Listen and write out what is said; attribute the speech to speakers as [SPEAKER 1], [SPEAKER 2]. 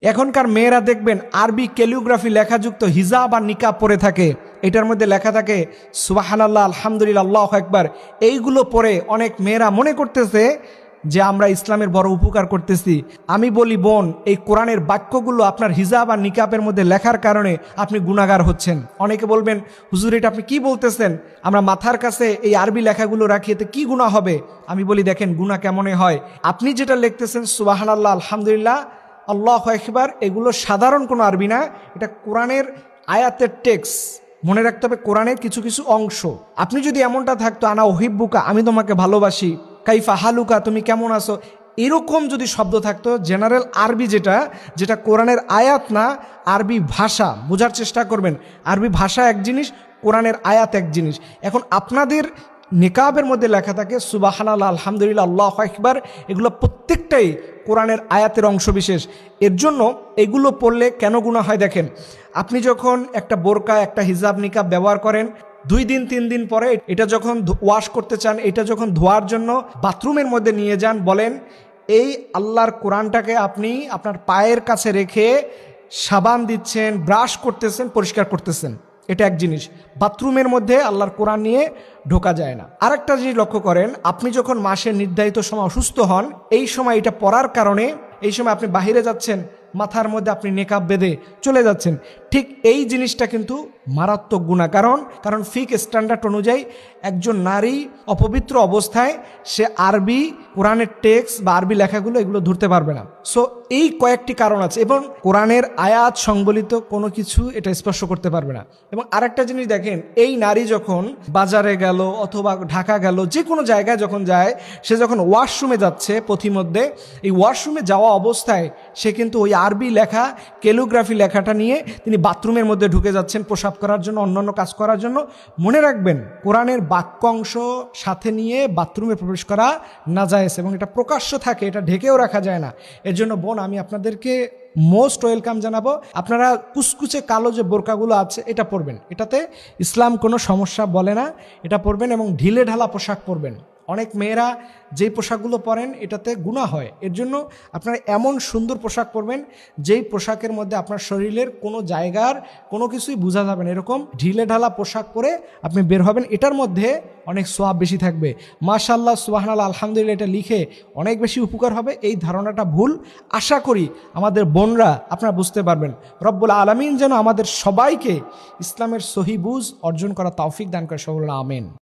[SPEAKER 1] এখনকার মেয়েরা দেখবেন আরবি ক্যালিগ্রাফি লেখাযুক্ত হিজাব আর নিকাব পরে থাকে, এটার মধ্যে লেখা থাকে সুবহানাল্লাহ, আলহামদুলিল্লাহ, আল্লাহু আকবার। এইগুলো পরে অনেক মেয়েরা মনে করতেছে যে আমরা ইসলামের বড় উপকার করতেছি। আমি বলি বোন, এই কোরআনের বাক্যগুলো আপনার হিজাব আর নিকাবের মধ্যে লেখার কারণে আপনি গুনাহগার হচ্ছেন। অনেকে বলবেন হুজুর এটা আপনি কি বলতেছেন, আমরা মাথার কাছে এই আরবি লেখাগুলো রাখি, এতে কি গুনাহ হবে? আমি বলি দেখেন গুনাহ কেমনে হয়। আপনি যেটা লিখতেছেন সুবহানাল্লাহ, আলহামদুলিল্লাহ, আল্লাহু আকবার, এগুলো সাধারণ কোনো আরবি না, এটা কোরআনের আয়াতের টেক্সট। মনে রাখতে হবে কোরআনের কিছু কিছু অংশ। আপনি যদি এমনটা থাকতো আনা ওহিব্বুকা, আমি তোমাকে ভালোবাসি, কাইফা হালুকা, তুমি কেমন আছো, এরকম যদি শব্দ থাকতো, জেনারেল আরবি যেটা যেটা কোরআনের আয়াত না, আরবি ভাষা বোঝার চেষ্টা করবেন। আরবি ভাষা এক জিনিস, কোরআনের আয়াত এক জিনিস। এখন আপনাদের নিকাবের মধ্যে লেখা থাকে সুবহানাল্লাহ, আলহামদুলিল্লাহ, আল্লাহু আকবার, এগুলো প্রত্যেকটাই কোরআনের আয়াতের অংশবিশেষ। এর জন্য এগুলো পড়লে কেন গুনাহ হয় দেখেন, আপনি যখন একটা বোরকা, একটা হিজাব নিকাব ব্যবহার করেন, 2 দিন 3 দিন পরে এটা যখন ওয়াশ করতে চান, এটা যখন ধোয়ার জন্য বাথরুমের মধ্যে নিয়ে যান, বলেন এই আল্লাহর কোরআনটাকে আপনি আপনার পায়ের কাছে রেখে সাবান দিচ্ছেন, ব্রাশ করতেছেন, পরিষ্কার করতেছেন। এটা এক জিনিস। বাথরুমের মধ্যে আল্লাহর কোরআন নিয়ে ঢোকা যায় না। আরেকটা জিনিস লক্ষ্য করেন, আপনি যখন মাসের নির্ধারিত সময় অসুস্থ হন, এই সময় এটা পড়ার কারণে, এই সময় আপনি বাহিরে যাচ্ছেন, মাথার মধ্যে আপনি নেকাব বেঁধে চলে যাচ্ছেন, ঠিক এই জিনিসটা কিন্তু মারাত্মক গুনাহ। কারণ ফিক স্ট্যান্ডার্ড অনুযায়ী একজন নারী অপবিত্র অবস্থায় সে আরবি কোরআনের টেক্সট বা আরবি লেখাগুলো এগুলো ধরতে পারবে না। সো এই কয়েকটি কারণ আছে, এবং কোরআনের আয়াত সংবলিত কোনো কিছু এটা স্পর্শ করতে পারবে না। এবং আরেকটা জিনিস দেখেন, এই নারী যখন বাজারে গেল অথবা ঢাকা গেল, যে কোনো জায়গায় যখন যায়, সে যখন ওয়াশরুমে যাচ্ছে, পথিমধ্যে এই ওয়াশরুমে যাওয়া অবস্থায় সে কিন্তু ওই আরবি লেখা ক্যালিগ্রাফি লেখাটা নিয়ে তিনি বাথরুমের মধ্যে ঢুকে যাচ্ছেন প্রসাব করার জন্য, অন্যান্য কাজ করার জন্য। মনে রাখবেন কোরআনের বাক্যাংশ সাথে নিয়ে বাথরুমে প্রবেশ করা নাজায়েজ, এবং এটা প্রকাশ্য থাকে, এটা ঢেকেও রাখা যায় না। এর জন্য বোন আমি আপনাদেরকে মোস্ট ওয়েলকাম জানাবো, আপনারা কুচকুচে কালো যে বোরকাগুলো আছে এটা পরবেন, এটাতে ইসলাম কোনো সমস্যা বলে না, এটা পরবেন, এবং ঢিলে ঢালা পোশাক পরবেন। অনেক মেয়েরা যেই পোশাকগুলো পরেন এটাতে গুনাহ হয়। এর জন্য আপনারা এমন সুন্দর পোশাক পরবেন যেই পোশাকের মধ্যে আপনার শরীরের কোনো জায়গার কোনো কিছুই বোঝা যাবে না, এরকম ঢিলে ঢালা পোশাক পরে আপনি বের হবেন, এটার মধ্যে অনেক সওয়াব বেশি থাকবে। মাশাআল্লাহ, সুবহানাল্লাহ, আলহামদুলিল্লাহ, এটা লিখে অনেক বেশি উপকার হবে। এই ধারণাটা ভুল। আশা করি আমাদের বোনরা আপনারা বুঝতে পারবেন। রব্বুল আলামিন যেন আমাদের সবাইকে ইসলামের সহি বুঝ অর্জন করা তৌফিক দান করে, সকলে আমিন।